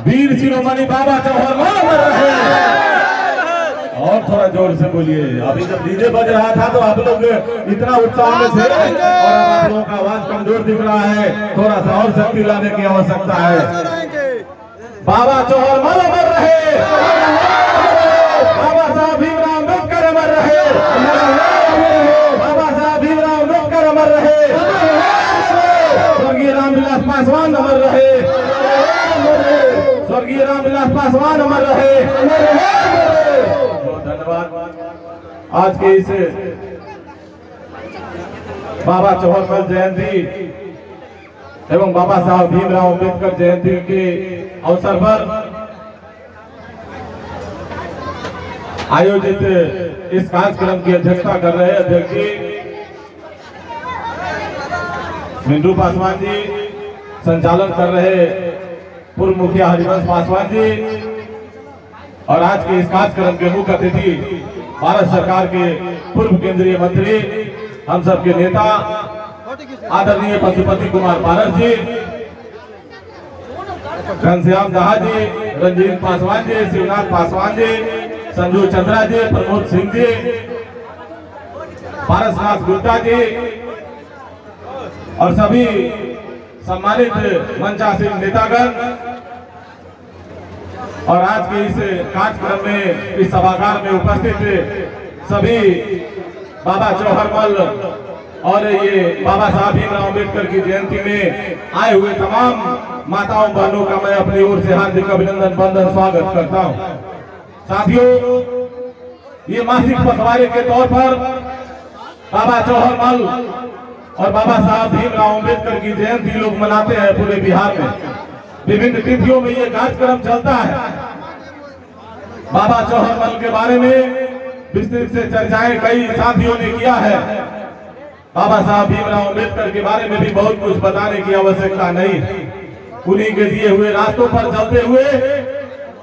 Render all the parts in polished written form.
वीर शिरोमणि बाबा जवाहर अमर रहे। और थोड़ा जोर से बोलिए। अभी जब डीजे बज रहा था तो आप लोग इतना उत्साह में थे और अब आप लोगों का आवाज कमजोर दिख रहा है। थोड़ा सा और शक्ति लाने की आवश्यकता है। बाबा जवाहर अमर रहे। बाबा साहब भीमराव अम्बेडकर अमर रहे। बाबा साहब भीमराव अम्बेडकर अमर रहे। स्वर्गीय रामविलास पासवान अमर रहे। स्वर्गीय रामविलास पासवान अमर रहे। बहुत धन्यवाद। आज के इस बाबा जवाहर जयंती एवं बाबा साहब भीमराव अम्बेडकर जयंती के अवसर पर आयोजित इस कार्यक्रम की अध्यक्षता कर रहे अध्यक्ष जी मिंटू पासवान जी, संचालन कर रहे पूर्व मुखिया हरिवंश पासवान जी और आज के इस कार्यक्रम के मुख्य अतिथि भारत सरकार के पूर्व केंद्रीय मंत्री, हम सबके नेता आदरणीय पशुपति कुमार पारस जी, घनश्याम जहा जी, रंजीत पासवान जी, शिवनाथ पासवान जी, संजू चंद्रा जी, प्रमोद सिंह जी, पारसनाथ गुप्ता जी और सभी सम्मानित मंचासीन नेतागण और आज के इस कार्यक्रम में इस सभागार में उपस्थित सभी बाबा जवाहरलाल और ये बाबा साहब भीमराव अम्बेडकर की जयंती में आए हुए तमाम माताओं बहनों का मैं अपनी ओर से हार्दिक अभिनंदन वंदन स्वागत करता हूं। साथियों, ये मासिक पखवाड़े के तौर पर बाबा जवाहरलाल और बाबा साहब भीमराव अम्बेडकर की जयंती लोग मनाते हैं पूरे बिहार में। विभिन्न तिथियों में ये कार्यक्रम चलता है। बाबा जवाहरलाल के बारे में विस्तृत से चर्चाएं कई साथियों ने किया है। बाबा साहब भीमराव अम्बेडकर के बारे में भी बहुत कुछ बताने की आवश्यकता नहीं है। उन्हीं के दिए हुए रास्तों पर चलते हुए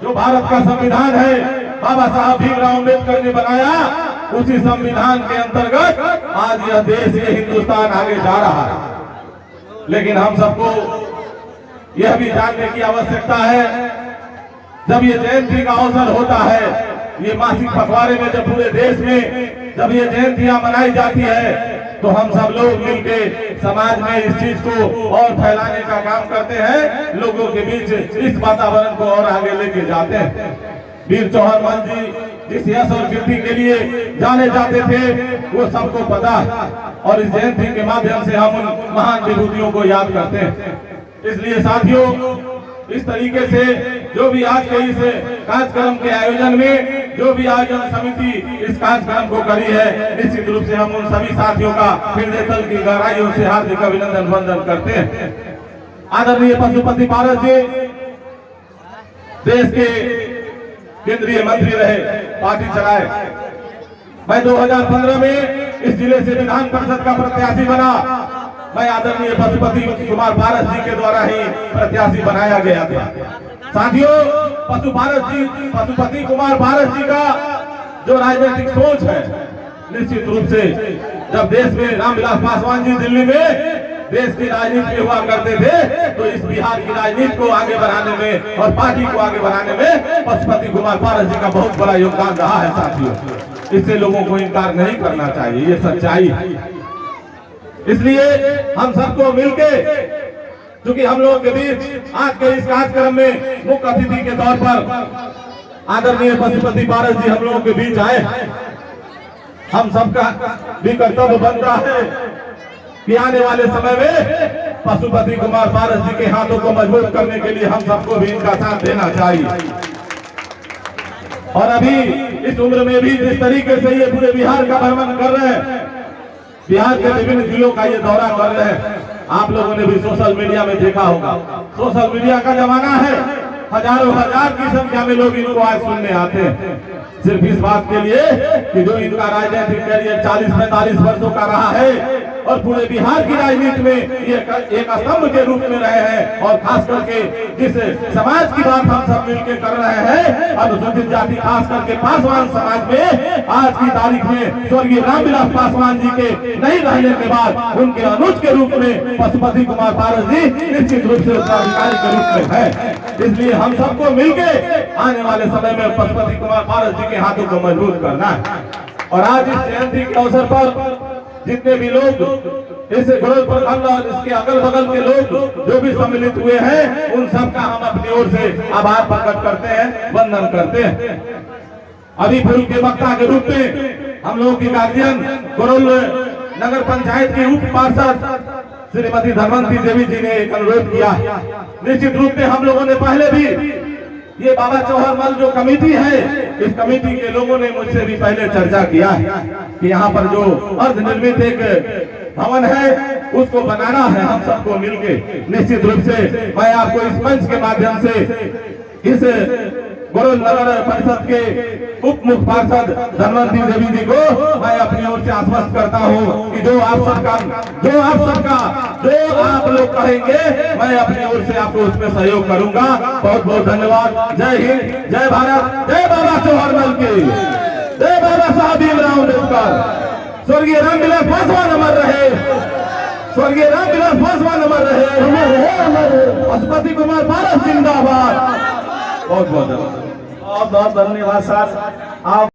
जो भारत का संविधान है बाबा साहब भीमराव अम्बेडकर ने बनाया, उसी संविधान के अंतर्गत आज यह देश, ये हिंदुस्तान आगे जा रहा है। लेकिन हम सबको यह भी जानने की आवश्यकता है, जब ये जयंती का अवसर होता है, ये मासिक पखवाड़े में जब पूरे देश में जब ये जयंतियां मनाई जाती है, तो हम सब लोग मिलके समाज में इस चीज को और फैलाने का काम करते हैं, लोगों के बीच इस वातावरण को और आगे लेके जाते हैं। वीर जवाहरलाल जी जिस यश और कीर्ति के लिए जाने जाते थे वो सबको पता है और इस जयंती के माध्यम से हम उन महान विभूतियों को याद करते हैं। इसलिए साथियों, इस तरीके से जो भी आज के इस कार्यक्रम के आयोजन में जो भी आयोजन समिति इस कार्यक्रम को करी है, निश्चित रूप से हम उन सभी साथियों का हृदय तल की गहराइयों से हार्दिक अभिनंदन वंदन करते हैं। आदरणीय पशुपति पारस जी देश के केंद्रीय मंत्री रहे, पार्टी चलाए। मैं 2015 में इस जिले से विधान परिषद का प्रत्याशी बना। मैं आदरणीय पशुपति कुमार पारस जी के द्वारा ही प्रत्याशी बनाया गया था। साथियों, पशुपति कुमार पारस जी का जो राजनीतिक सोच है, निश्चित रूप से जब देश में रामविलास पासवान जी दिल्ली में देश की राजनीति में हुआ करते थे, तो इस बिहार की राजनीति को आगे बढ़ाने में और पार्टी को आगे बढ़ाने में पशुपति कुमार पारस जी का बहुत बड़ा योगदान रहा है। साथियों, इससे लोगों को इनकार नहीं करना चाहिए, ये सच्चाई है। इसलिए हम सबको मिलके, क्योंकि हम लोगों के बीच आज के इस कार्यक्रम में मुख्य अतिथि के तौर पर आदरणीय पशुपति पारस जी हम लोगों के बीच आए, हम सबका भी कर्तव्य बनता है कि आने वाले समय में पशुपति कुमार पारस जी के हाथों को मजबूत करने के लिए हम सबको भी इनका साथ देना चाहिए। और अभी इस उम्र में भी जिस तरीके से ये पूरे बिहार का भ्रमण कर रहे हैं, बिहार के विभिन्न जिलों का ये दौरा कर रहे हैं, आप लोगों ने भी सोशल मीडिया में देखा होगा। सोशल मीडिया का जमाना है, हजारों हजार की संख्या में लोग इनको आज सुनने आते हैं, सिर्फ इस बात के लिए कि जो इनका राजनीतिक कैरियर 40-45 वर्षों का रहा है, और पूरे बिहार की राजनीति में ये एक स्तंभ के रूप में रहे हैं। और खास करके जिस समाज की बात हम सब मिलकर कर रहे हैं, अनुसूचित जाति खास करके पासवान समाज में आज की तारीख में स्वर्गीय रामविलास पासवान जी के नहीं रहने के बाद उनके अनुज के रूप में पशुपति कुमार पारस जी निश्चित रूप से उत्तराधिकारी के रूप में है। इसलिए हम सबको मिलकर आने वाले समय में पशुपति कुमार पारस जी के हाथों को मजबूत करना है। और आज इस जयंती के अवसर पर जितने भी लोग इस घोड़ल प्रखंड और इसके अगल बगल के लोग जो भी सम्मिलित हुए हैं, उन सबका हम अपनी ओर से आभार प्रकट करते हैं, वंदन करते हैं। अभी पूर्व के वक्ता के रूप में हम लोगों की गार्जियन घोड़ल नगर पंचायत की उप पार्षद श्रीमती धनवंती देवी जी ने एक अनुरोध किया। निश्चित रूप में हम लोगों ने पहले भी ये बाबा चौहरमल जो कमेटी है, इस कमेटी के लोगों ने मुझसे भी पहले चर्चा किया है कि यहाँ पर जो अर्ध निर्मित एक भवन है उसको बनाना है हम सबको मिलके। निश्चित रूप से मैं आपको इस मंच के माध्यम से इस घोड़ल नगर परिषद के उप मुख्य पार्षद धनवंती देवी जी को मैं अपनी ओर से आश्वस्त करता हूँ कि जो आप सबका जो आप लोग कहेंगे मैं अपनी ओर से आपको उसमें सहयोग करूंगा। बहुत बहुत धन्यवाद। जय हिंद, जय भारत, जय बाबा चौहरमल की, जय बाबा साहब भीमराव अम्बेडकर। स्वर्गीय रामविलास पासवान अमर रहे, स्वर्गीय रामविलास पासवान अमर रहे, पशुपति कुमार पारस जिंदाबाद। बहुत बहुत धन्यवाद। बहुत बहुत धन्यवाद सर। आप